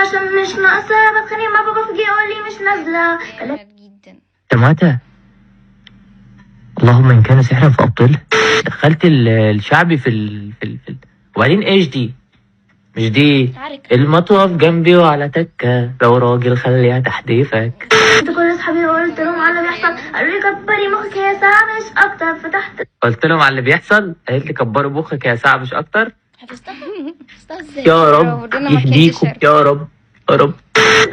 عشان مش ناقصة بتخانق مع بابا فجأة يقول لي مش نازلة. جدا. تماتا اللهم ان كان سحرا فابطله. دخلت الشعبي وبعدين ايش دي؟ مش دي المطوف جنبي وعلى تكه، لو راجل خليها تحديفك. كنت كل اصحابي قلت لهم على اللي بيحصل، قالوا لي كبري مخك يا ساعة مش اكتر. فتحت قلت لهم على اللي بيحصل، قالت لي كبروا مخك يا ساعة مش اكتر. هتستحي ازاي؟ يا رب يهديكم يا رب يا رب.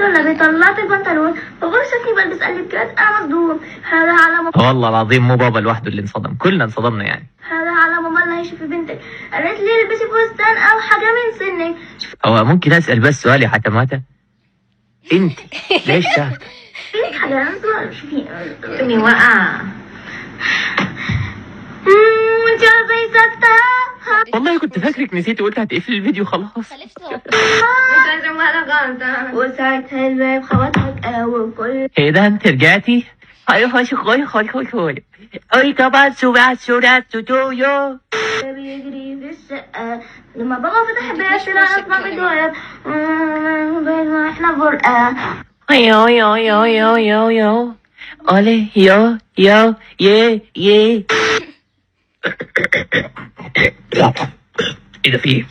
النبي طلعت البنطلون بابا شافني بلبس قلب كده انا مصدوم. هذا على والله العظيم مو بابا لوحده اللي انصدم، كلنا انصدمنا يعني. هذا على ماما اللي هيشوف بنتك، قالت لي البسي فستان او حاجه من سنك. هو ممكن اسال بس سؤال يا حتماتا؟ انت ليش ساكته؟ في حاجه انتوا شوفي اني واقعه وانت زي ساكته. والله كنت فاكرك نسيت وقلت هتقفل الفيديو خلاص. مش عايزه ولا غلطه. وساعتها الباب خبطها قوي وكل ايه ده انت رجعتي؟ هاي خش خوي خوي خوي خوي. اي كمان سورات توتويو بيجري في الشقه. لما بابا فتح الباب طلع اسمع بالدولاب احنا فرقه. يو يو يو يو يو يو اولي يو يو يه يه. ايه ده في ايه؟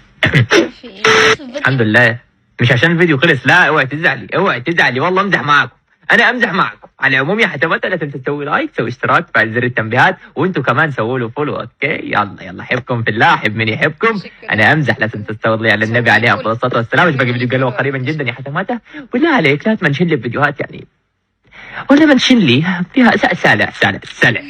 الحمد لله مش عشان الفيديو خلص، لا اوعي تزعلي اوعي تزعلي، والله امزح معاكم، انا امزح معاكم. على العموم يا حتماتا لا تنسوا تسوي لايك، تسوي اشتراك، تفعل زر التنبيهات، وانتوا كمان سووا له فولو. اوكي يلا احبكم في الله، احب من يحبكم. انا امزح، لا تنسوا تصلي على النبي عليه افضل الصلاه والسلام. مش باقي فيديو قالوا قريبا جدا يا حتماتا، بالله عليك لا تمنشن لي بفيديوهات يعني، ولا منشن لي فيها سلع.